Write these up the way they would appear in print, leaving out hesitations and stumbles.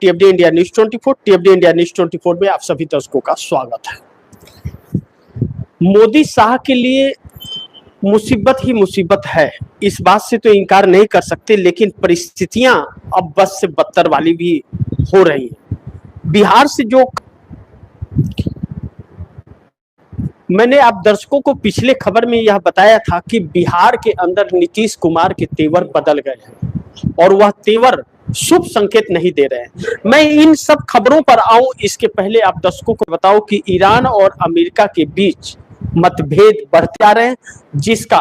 टीएफडी India news 24। टीएफडी India news 24 में आप सभी दर्शकों का स्वागत है। मोदी शाह के लिए मुसीबत ही मुसीबत है, इस बात से तो इनकार नहीं कर सकते, लेकिन परिस्थितियां अब बस से बदतर वाली भी हो रही हैं। बिहार से जो मैंने आप दर्शकों को पिछले खबर में यह बताया था कि बिहार के अंदर नीतीश कुमार के तेवर बदल गए हैं और वह तेवर शुभ संकेत नहीं दे रहे हैं। मैं इन सब खबरों पर आऊं इसके पहले आप दर्शकों को बताऊं कि ईरान और अमेरिका के बीच मतभेद बढ़ते आ रहे हैं, जिसका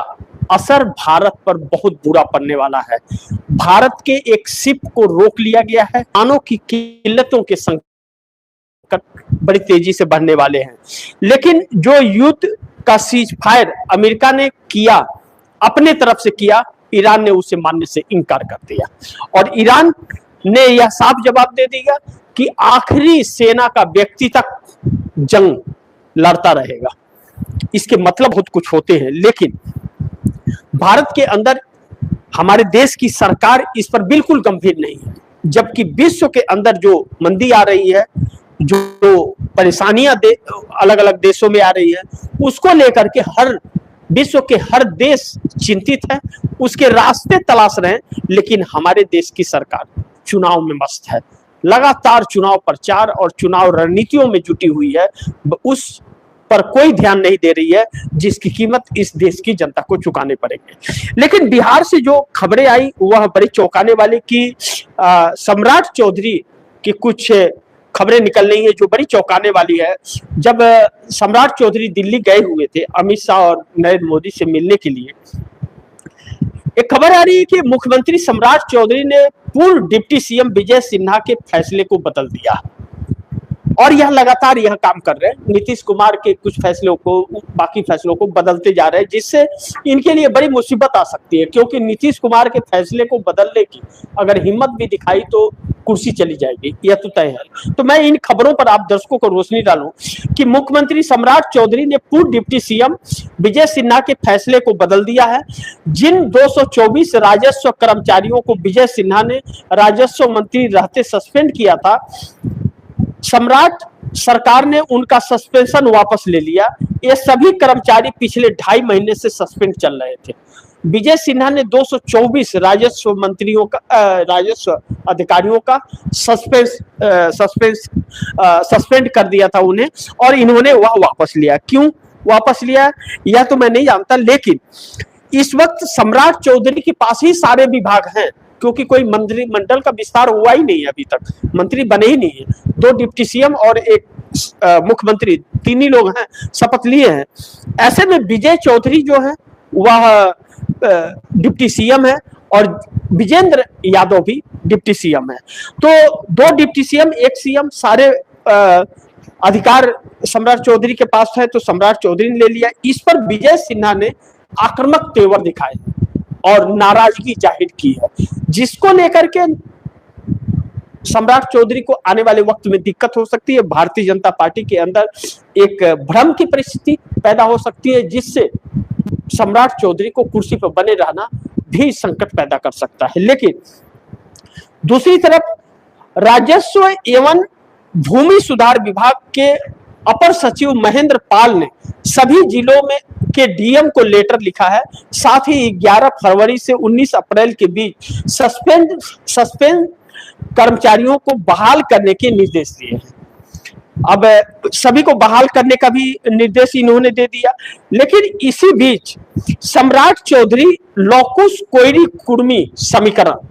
असर भारत पर बहुत बुरा पड़ने वाला है। भारत के एक शिप को रोक लिया गया है। खानों की किल्लतों के संकट बड़ी तेजी से बढ़ने वाले हैं, लेकिन जो युद्ध का सीज फायर अमेरिका ने किया, अपने तरफ से किया, ईरान ने उसे मानने से इनकार कर दिया और ईरान ने यह साफ जवाब दे दिया कि आखिरी सेना का व्यक्ति तक जंग लड़ता रहेगा। इसके मतलब बहुत कुछ होते हैं, लेकिन भारत के अंदर हमारे देश की सरकार इस पर बिल्कुल गंभीर नहीं है, जबकि विश्व के अंदर जो मंदी आ रही है, जो परेशानियां अलग अलग देशों में आ रही है, उसको लेकर के विश्व के हर देश चिंतित है, उसके रास्ते तलाश रहे हैं। लेकिन हमारे देश की सरकार चुनाव में मस्त है, लगातार चुनाव प्रचार और चुनाव रणनीतियों में जुटी हुई है, उस पर कोई ध्यान नहीं दे रही है जिसकी कीमत इस देश की जनता को चुकाने पड़ेंगे। लेकिन बिहार से जो खबरें आई वह बड़ी चौंकाने वाली कि सम्राट चौधरी की कुछ खबरें निकल रही है जो बड़ी चौंकाने वाली है। जब सम्राट चौधरी दिल्ली गए हुए थे अमित शाह और नरेंद्र मोदी से मिलने के लिए, एक खबर आ रही है कि मुख्यमंत्री सम्राट चौधरी ने पूर्व डिप्टी सीएम विजय सिन्हा के फैसले को बदल दिया और यह लगातार यह काम कर रहे हैं। नीतीश कुमार के कुछ फैसलों को, बाकी फैसलों को बदलते जा रहे हैं, जिससे इनके लिए बड़ी मुसीबत आ सकती है, क्योंकि नीतीश कुमार के फैसले को बदलने की अगर हिम्मत भी दिखाई तो कुर्सी चली जाएगी, यह तो तय है। तो मैं इन खबरों पर आप दर्शकों को रोशनी डालूं कि मुख्यमंत्री सम्राट चौधरी ने पूर्व डिप्टी सीएम विजय सिन्हा के फैसले को बदल दिया है। जिन 224 राजस्व कर्मचारियों को विजय सिन्हा ने राजस्व मंत्री रहते सस्पेंड किया था, सम्राट सरकार ने उनका सस्पेंशन वापस ले लिया। ये सभी कर्मचारी पिछले 2.5 महीने से सस्पेंड चल रहे थे। विजय सिन्हा ने 224 राजस्व मंत्रियों का, राजस्व अधिकारियों का सस्पेंड कर दिया था उन्हें, और इन्होंने वह वापस लिया। क्यों वापस लिया यह तो मैं नहीं जानता, लेकिन इस वक्त सम्राट चौधरी के पास ही सारे विभाग हैं, क्योंकि कोई मंत्रिमंडल का विस्तार हुआ ही नहीं है, अभी तक मंत्री बने ही नहीं है। 2 डिप्टी सीएम और एक मुख्यमंत्री, 3 ही लोग हैं, शपथ लिए हैं। ऐसे में विजय चौधरी जो है वह डिप्टी सीएम है और विजेंद्र यादव भी डिप्टी सीएम है। तो 2 डिप्टी सीएम, 1 सीएम, सारे अधिकार सम्राट चौधरी के पास है, तो सम्राट चौधरी ने ले लिया। इस पर विजय सिन्हा ने आक्रामक तेवर दिखाए और नाराजगी जाहिर की है, जिसको लेकर के सम्राट चौधरी को आने वाले वक्त में दिक्कत हो सकती है। भारतीय जनता पार्टी के अंदर एक भ्रम की परिस्थिति पैदा हो सकती है, जिससे सम्राट चौधरी को कुर्सी पर बने रहना भी संकट पैदा कर सकता है। लेकिन दूसरी तरफ राजस्व एवं भूमि सुधार विभाग के अपर सचिव महेंद्र पाल ने सभी जिलों में के डीएम को लेटर लिखा है। साथ ही 11 फरवरी से 19 अप्रैल के बीच सस्पेंड कर्मचारियों को बहाल करने के निर्देश दिए हैं। अब सभी को बहाल करने का भी निर्देश इन्होंने दे दिया। लेकिन इसी बीच सम्राट चौधरी लॉकुस कोयरी कुर्मी समीकरण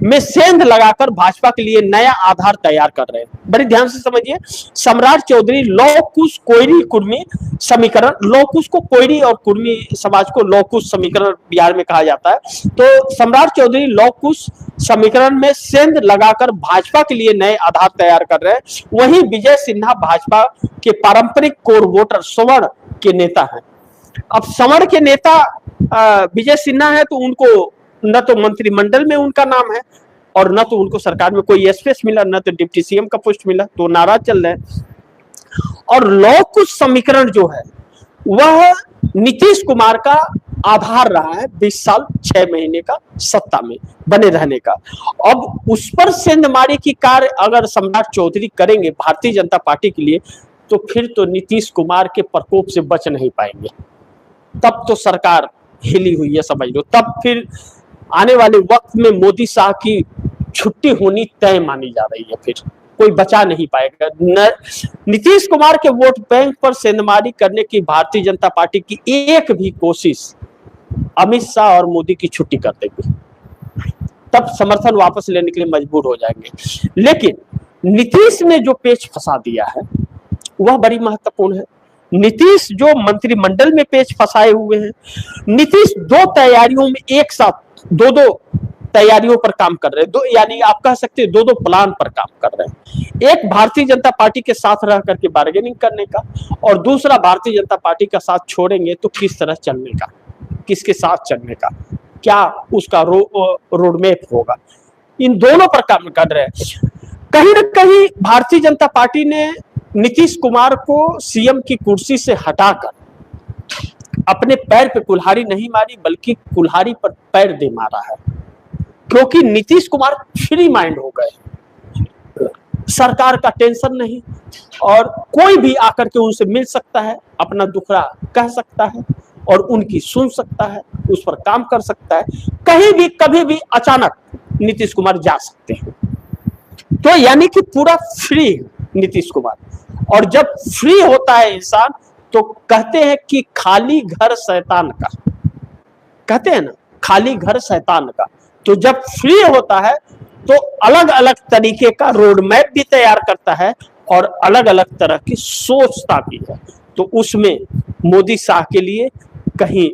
में सेंध लगाकर भाजपा के लिए नया आधार तैयार कर रहे हैं। बड़ी ध्यान से समझिए, सम्राट चौधरी लॉकुस कोयरी कुर्मी समीकरण, लॉकुस को कोयरी और कुर्मी समाज को लॉकुस समीकरण बिहार में कहा जाता है। तो सम्राट चौधरी लॉकुस समीकरण में सेंध लगाकर भाजपा के लिए नए आधार तैयार कर रहे हैं। वहीं विजय सिन्हा भाजपा के पारंपरिक कोर वोटर सवर्ण के नेता हैं। अब सवर्ण के नेता विजय सिन्हा है, तो उनको न तो मंत्रिमंडल में उनका नाम है और न तो उनको सरकार में कोई स्पेस मिला, न तो डिप्टी सीएम का पोस्ट मिला, तो नाराज चल रहे हैं। और लॉकुस समीकरण जो है वह नीतीश कुमार का आधार रहा है 20 साल 6 महीने का सत्ता में बने रहने का। अब उस पर सेंधमारी की कार्य अगर सम्राट चौधरी करेंगे भारतीय जनता पार्टी के लिए, तो फिर तो नीतीश कुमार के प्रकोप से बच नहीं पाएंगे। तब तो सरकार हिली हुई है समझ लो। तब फिर आने वाले वक्त में मोदी शाह की छुट्टी होनी तय मानी जा रही है, फिर कोई बचा नहीं पाएगा। नीतीश कुमार के वोट बैंक पर सेंधमारी करने की भारतीय जनता पार्टी की एक भी कोशिश अमित शाह और मोदी की छुट्टी कर देगी, तब समर्थन वापस लेने के लिए मजबूर हो जाएंगे। लेकिन नीतीश ने जो पेच फंसा दिया है वह बड़ी महत्वपूर्ण है। नीतीश जो मंत्रिमंडल में पेच फंसाए हुए हैं, नीतीश दो तैयारियों में एक साथ दो तैयारियों पर काम कर रहे हैं, दो यानी आप कह सकते हैं दो प्लान पर काम कर रहे हैं। एक भारतीय जनता पार्टी के साथ रह करके बार्गेनिंग करने का, और दूसरा भारतीय जनता पार्टी का साथ छोड़ेंगे तो किस तरह चलने का, किसके साथ चलने का, क्या उसका रोडमैप होगा। इन दोनों पर काम कर रहे हैं। कहीं ना कहीं भारतीय जनता पार्टी ने नीतीश कुमार को सीएम की कुर्सी से हटाकर अपने पैर पे कुल्हाड़ी नहीं मारी, बल्कि कुल्हाड़ी पर पैर दे मारा है, क्योंकि नीतीश कुमार फ्री माइंड हो गए। सरकार का टेंशन नहीं, और कोई भी आकर के उनसे मिल सकता है, अपना दुखड़ा कह सकता है और उनकी सुन सकता है, उस पर काम कर सकता है। कहीं भी कभी भी अचानक नीतीश कुमार जा सकते हैं। तो यानी कि पूरा फ्री नीतीश कुमार। और जब फ्री होता है इंसान तो कहते हैं कि खाली घर शैतान का, कहते हैं ना, खाली घर शैतान का। तो जब फ्री होता है तो अलग अलग तरीके का रोड मैप भी तैयार करता है और अलग अलग तरह की सोचता भी है। तो उसमें मोदी शाह के लिए कहीं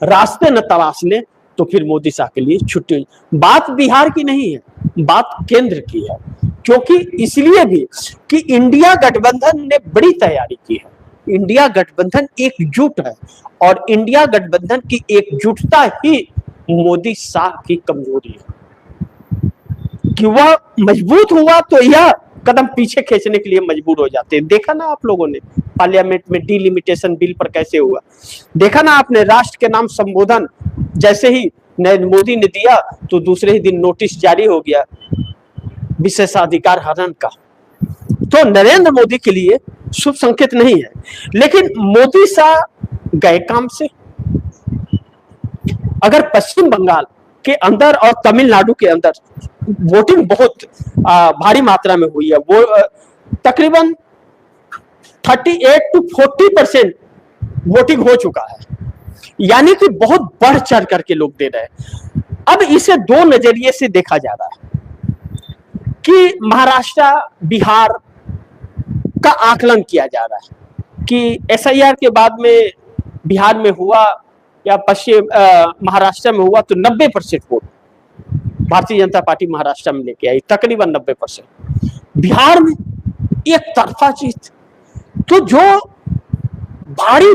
रास्ते न तलाश ले तो फिर मोदी शाह के लिए छुट्टी। बात बिहार की नहीं है, बात केंद्र की है, क्योंकि इसलिए भी कि इंडिया गठबंधन ने बड़ी तैयारी की है। इंडिया गठबंधन एकजुट है और इंडिया गठबंधन की एकजुटता ही मोदी शाह की कमजोरी है कि वह मजबूत हुआ तो यह कदम पीछे खींचने के लिए मजबूर हो जाते हैं। देखा ना आप लोगों ने पार्लियामेंट में डिलिमिटेशन बिल पर कैसे हुआ, देखा ना आपने, राष्ट्र के नाम संबोधन जैसे ही नरेंद्र मोदी ने दिया तो दूसरे ही दिन नोटिस जारी हो गया विशेषाधिकार हनन का। तो नरेंद्र मोदी के लिए शुभ संकेत नहीं है। लेकिन मोदी शाह गए काम से। अगर पश्चिम बंगाल के अंदर और तमिलनाडु के अंदर वोटिंग बहुत भारी मात्रा में हुई है, वो तकरीबन 38 to 40% वोटिंग हो चुका है, यानी कि बहुत बढ़ चढ़ करके लोग दे रहे हैं। अब इसे दो नजरिए से देखा जा रहा है कि महाराष्ट्र बिहार का आकलन किया जा रहा है कि एसआईआर के बाद में बिहार में हुआ या पश्चिम महाराष्ट्र में हुआ तो 90% वोट भारतीय जनता पार्टी महाराष्ट्र में लेके आई, तकरीबन 90%। बिहार में एक तरफा जीत। तो जो भारी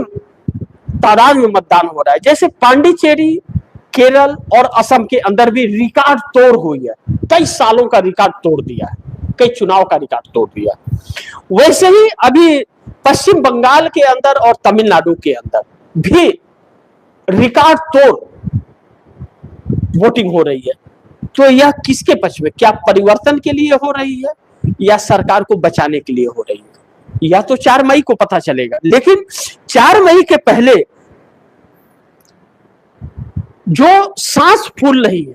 तादाद में मतदान हो रहा है, जैसे पांडिचेरी, केरल और असम के अंदर भी रिकॉर्ड तोड़ हुई है, कई सालों का रिकॉर्ड तोड़ दिया है, कई चुनाव का रिकॉर्ड तोड़ दिया। वैसे ही अभी पश्चिम बंगाल के अंदर और तमिलनाडु के अंदर भी रिकॉर्ड तोड़ वोटिंग हो रही है। तो यह किसके पक्ष में, क्या परिवर्तन के लिए हो रही है या सरकार को बचाने के लिए हो रही है, या तो 4 मई को पता चलेगा। लेकिन 4 मई के पहले जो सांस फूल रही है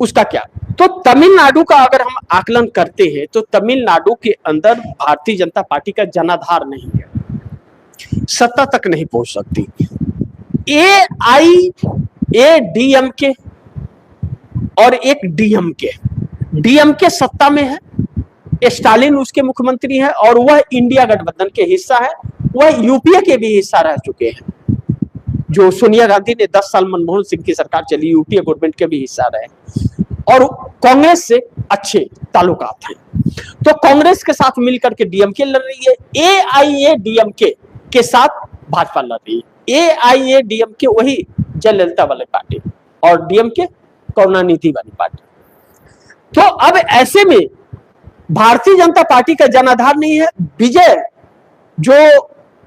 उसका क्या। तो तमिलनाडु का अगर हम आकलन करते हैं तो तमिलनाडु के अंदर भारतीय जनता पार्टी का जनाधार नहीं है, सत्ता तक नहीं पहुंच सकती। एआईएडीएमके और एक डीएमके सत्ता में है, स्टालिन उसके मुख्यमंत्री है और वह इंडिया गठबंधन के हिस्सा है, वह यूपीए के भी हिस्सा रह चुके हैं। जो सोनिया गांधी ने 10 साल मनमोहन सिंह की सरकार चली, यूपीए गवर्नमेंट के भी हिस्सा रहे और कांग्रेस से अच्छे ताल्लुकात हैं। तो कांग्रेस के साथ मिलकर के डीएमके लड़ रही है, एआईएडीएमके के साथ भाजपा लड़ रही है। एआईएडीएमके वही जयललिता वाली पार्टी और डीएमके करुणानिधि वाली पार्टी। तो अब ऐसे में भारतीय जनता पार्टी का जनाधार नहीं है। विजय जो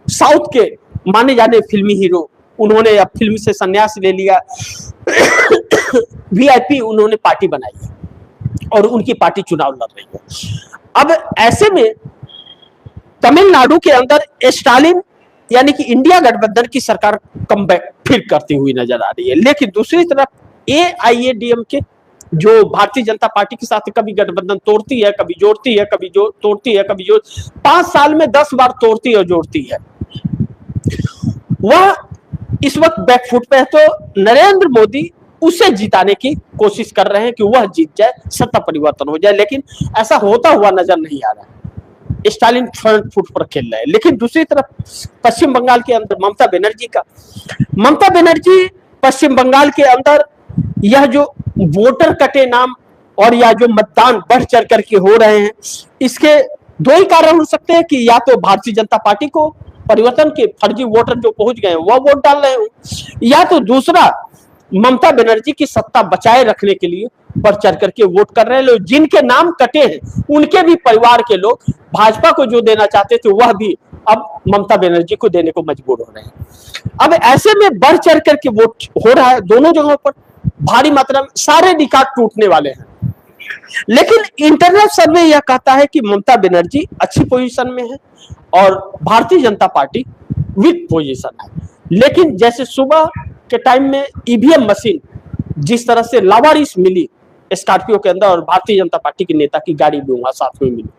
साउथ के माने जाने फिल्मी हीरो उन्होंने अब फिल्म से संन्यास ले लिया। वीआईपी उन्होंने पार्टी बनाई है और उनकी पार्टी चुनाव लड़ रही है। अब ऐसे में तमिलनाडु के अंदर स्टालिन यानी कि इंडिया गठबंधन की सरकार कमबैक फिर करती हुई नजर आ रही है, लेकिन दूसरी तरफ एआईएडीएमके जो भारतीय जनता पार्टी के साथ कभी गठबंधन तोड़ती है, कभी जोड़ती है, कभी जो तोड़ती है, कभी जो 5 साल में 10 बार तोड़ती और जोड़ती है, वह इस वक्त बैकफुट पे है। तो नरेंद्र मोदी उसे जिताने की कोशिश कर रहे हैं कि वह जीत जाए, सत्ता परिवर्तन हो जाए, लेकिन ऐसा होता हुआ नजर नहीं आ रहा है। स्टालिन फ्रंट फुट पर खेल रहे हैं। लेकिन दूसरी तरफ पश्चिम बंगाल के अंदर ममता बनर्जी पश्चिम बंगाल के अंदर यह जो वोटर कटे नाम और या जो मतदान बढ़ चढ़ करके हो रहे हैं, इसके दो ही कारण हो सकते हैं कि या तो भारतीय जनता पार्टी को परिवर्तन के फर्जी वोटर जो पहुंच गए हैं वह वोट डाल रहे हो, या तो दूसरा ममता बनर्जी की सत्ता बचाए रखने के लिए बढ़ चढ़ करके वोट कर रहे हैं लोग। जिनके नाम कटे हैं उनके भी परिवार के लोग भाजपा को जो देना चाहते थे वह भी अब ममता बनर्जी को देने को मजबूर हो रहे हैं। अब ऐसे में बढ़ चढ़ करके वोट हो रहा है दोनों जगहों पर, भारी मात्रा में, सारे रिकॉर्ड टूटने वाले हैं। लेकिन इंटरनल सर्वे यह कहता है कि ममता बनर्जी अच्छी पोजीशन में है और Bharatiya Janata party week position है। लेकिन जैसे सुबह के टाइम में ईवीएम मशीन जिस तरह से लावारिस मिली स्कॉर्पियो के अंदर और भारतीय जनता पार्टी के नेता की गाड़ी भी वहां साथ में मिली,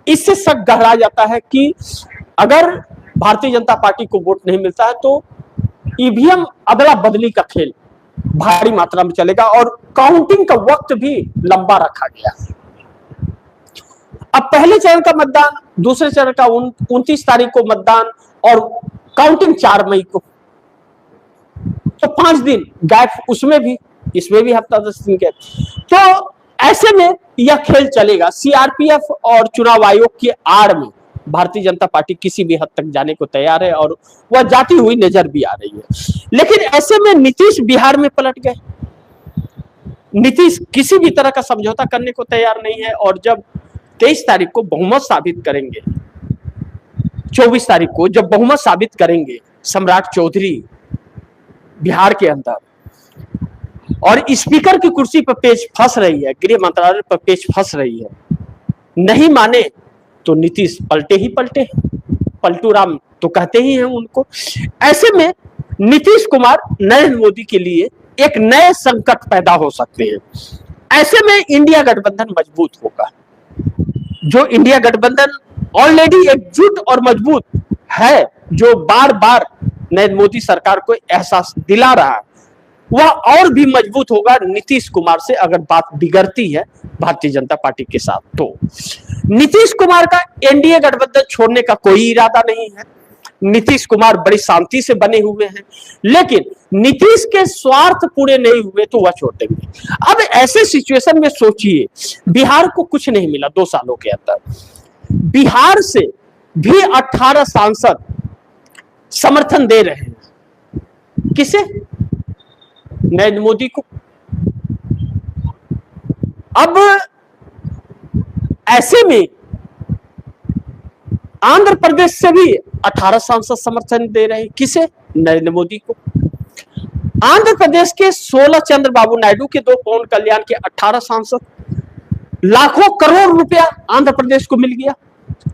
इससे शक गहरा जाता है कि अगर भारतीय जनता पार्टी को वोट नहीं मिलता है तो ईवीएम अदला बदली का खेल भारी मात्रा में चलेगा और काउंटिंग का वक्त भी लंबा रखा गया। अब पहले चरण का मतदान, दूसरे चरण का 29 तारीख को मतदान और काउंटिंग 4 मई को, तो 5 दिन गैप, उसमें भी इसमें भी हफ्ता 10 दिन गैप। तो ऐसे में यह खेल चलेगा। सीआरपीएफ और चुनाव आयोग की आड़ में भारतीय जनता पार्टी किसी भी हद तक जाने को तैयार है और वह जाती हुई नजर भी आ रही है। लेकिन ऐसे में नीतीश बिहार में पलट गए। नीतीश किसी भी तरह का समझौता करने को तैयार नहीं है और जब 23 तारीख को बहुमत साबित करेंगे, 24 तारीख को जब बहुमत साबित करेंगे सम्राट चौधरी बिहार के अंदर और स्पीकर की कुर्सी पर पेच फंस रही है, गृह मंत्रालय पर पेच फंस रही है, नहीं माने तो नीतीश पलटे ही पलटे, पलटू राम तो कहते ही हैं उनको। ऐसे में नीतीश कुमार नरेंद्र मोदी के लिए एक नए संकट पैदा हो सकते हैं। ऐसे में इंडिया गठबंधन मजबूत होगा। जो इंडिया गठबंधन ऑलरेडी एकजुट और मजबूत है, जो बार बार नरेंद्र मोदी सरकार को एहसास दिला रहा है, वह और भी मजबूत होगा नीतीश कुमार से अगर बात बिगड़ती है भारतीय जनता पार्टी के साथ। तो नीतीश कुमार का एनडीए गठबंधन छोड़ने का कोई इरादा नहीं है। नीतीश कुमार बड़ी शांति से बने हुए हैं, लेकिन नीतीश के स्वार्थ पूरे नहीं हुए तो वह छोड़ देंगे। अब ऐसे सिचुएशन में सोचिए, बिहार को कुछ नहीं मिला 2 सालों के अंदर, बिहार से भी 18 सांसद समर्थन दे रहे हैं किसे? नरेंद्र मोदी को। अब ऐसे में आंध्र प्रदेश से भी 18 सांसद समर्थन दे रहे हैं किसे? नरेंद्र मोदी को। आंध्र प्रदेश के 16 चंद्रबाबू नायडू के 2 पवन कल्याण के 18 सांसद, लाखों करोड़ रुपया आंध्र प्रदेश को मिल गया।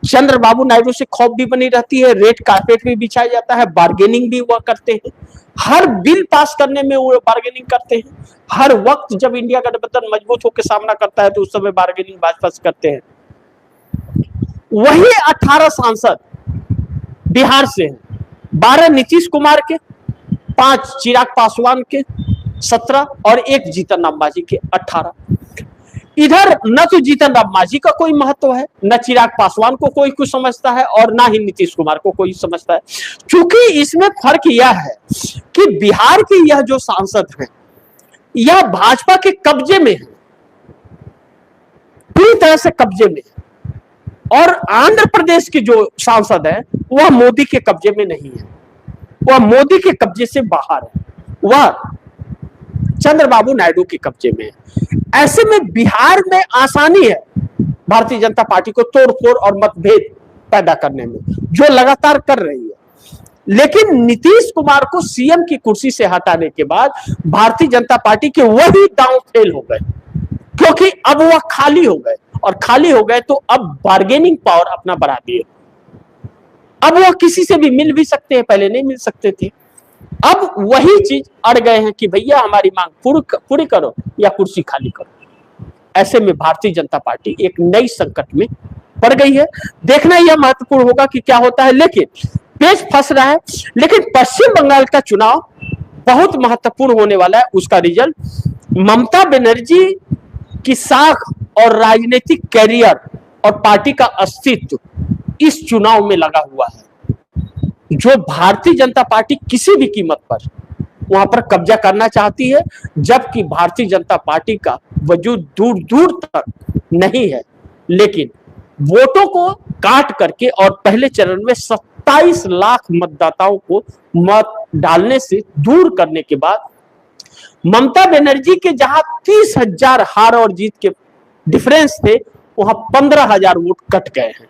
चंद्रबाबू नायडू से खौफ भी बनी रहती है, रेड कारपेट भी बिछाया जाता है, बार्गेनिंग भी वह करते हैं, हर बिल पास करने में वो बार्गेनिंग करते हैं। हर वक्त जब इंडिया गठबंधन मजबूत होकर सामना करता है तो उस समय बार्गेनिंग भाजपा से करते हैं। वही 18 सांसद बिहार से हैं, 12 नीतीश कुमार के, 5 चिराग पासवान के, 17 और 1 जीतन राम मांझी के, 18। इधर न तो जीतन राम मांझी का कोई महत्व है, न चिराग पासवान को कोई कुछ समझता है और ना ही नीतीश कुमार को कोई समझता है। क्योंकि इसमें फर्क यह है कि बिहार के यह जो सांसद हैं यह भाजपा के कब्जे में है, पूरी तरह से कब्जे में है, और आंध्र प्रदेश के जो सांसद है वह मोदी के कब्जे में नहीं है, वह मोदी के कब्जे से बाहर है, वह चंद्रबाबू नायडू के कब्जे में है। ऐसे में बिहार में आसानी है भारतीय जनता पार्टी को तोड़फोड़ और मतभेद पैदा करने में, जो लगातार कर रही है। लेकिन नीतीश कुमार को सीएम की कुर्सी से हटाने के बाद भारतीय जनता पार्टी के वही दांव फेल हो गए, क्योंकि अब वह खाली हो गए, और खाली हो गए तो अब बार्गेनिंग पावर अपना बढ़ा दिए। अब वह किसी से भी मिल भी सकते हैं, पहले नहीं मिल सकते थे। अब वही चीज अड़ गए हैं कि भैया हमारी मांग पूरी करो या कुर्सी खाली करो। ऐसे में भारतीय जनता पार्टी एक नई संकट में पड़ गई है। देखना यह महत्वपूर्ण होगा कि क्या होता है, लेकिन पेच फंस रहा है। लेकिन पश्चिम बंगाल का चुनाव बहुत महत्वपूर्ण होने वाला है। उसका रिजल्ट ममता बनर्जी की साख और राजनीतिक कैरियर और पार्टी का अस्तित्व इस चुनाव में लगा हुआ है, जो भारतीय जनता पार्टी किसी भी कीमत पर वहां पर कब्जा करना चाहती है, जबकि भारतीय जनता पार्टी का वजूद दूर दूर तक नहीं है। लेकिन वोटों को काट करके और पहले चरण में 27 लाख मतदाताओं को मत डालने से दूर करने के बाद ममता बनर्जी के जहां 30,000 हार और जीत के डिफरेंस थे, वहां 15,000 वोट कट गए हैं।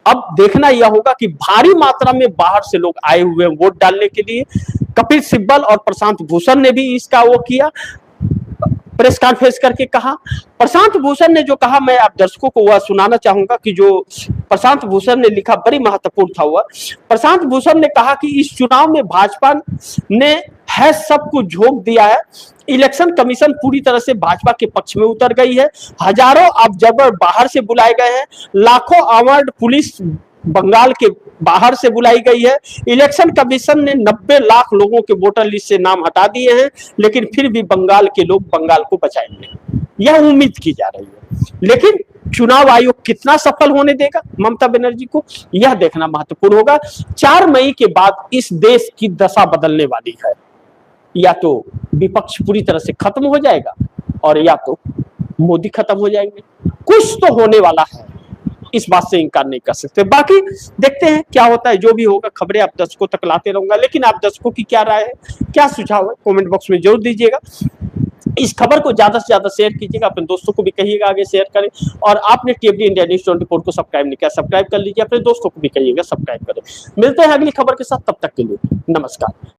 अब देखना यह होगा कि भारी मात्रा में बाहर से लोग आए हुए हैं वोट डालने के लिए। कपिल सिब्बल और प्रशांत भूषण ने भी इसका वो किया, प्रेस कॉन्फ्रेंस करके कहा। प्रशांत भूषण ने जो कहा, मैं आप दर्शकों को वह सुनाना चाहूंगा कि जो प्रशांत भूषण ने लिखा बड़ी महत्वपूर्ण था। वह प्रशांत भूषण ने कहा कि इस चुनाव में भाजपा ने है सब कुछ झोंक दिया है। इलेक्शन कमीशन पूरी तरह से भाजपा के पक्ष में उतर गई है। हजारों ऑब्जर्वर बाहर से बुलाए गए हैं। लाखों आर्म्ड पुलिस बंगाल के बाहर से बुलाई गई है। इलेक्शन कमीशन ने 90 लाख लोगों के वोटर लिस्ट से नाम हटा दिए हैं, लेकिन फिर भी बंगाल के लोग बंगाल को बचाएंगे, यह उम्मीद की जा रही है। लेकिन चुनाव आयोग कितना सफल होने देगा ममता बनर्जी को, यह देखना महत्वपूर्ण होगा। 4 मई के बाद इस देश की दशा बदलने वाली है। या तो विपक्ष पूरी तरह से खत्म हो जाएगा और या तो मोदी खत्म हो जाएंगे। कुछ तो होने वाला है, इस बात से इनकार नहीं कर सकते। बाकी देखते हैं क्या होता है, जो भी होगा खबरें आप दर्शकों तक लाते रहूंगा। लेकिन आप दर्शकों की क्या राय है, क्या सुझाव है, कमेंट बॉक्स में जरूर दीजिएगा। इस खबर को ज्यादा से ज्यादा शेयर कीजिएगा, अपने दोस्तों को भी कहिएगा आगे शेयर करें। और आपने टीएफडी इंडिया न्यूज़ 24 को सब्सक्राइब नहीं किया, सब्सक्राइब कर लीजिए, अपने दोस्तों को भी कहिएगा सब्सक्राइब करें। मिलते हैं अगली खबर के साथ, तब तक के लिए नमस्कार।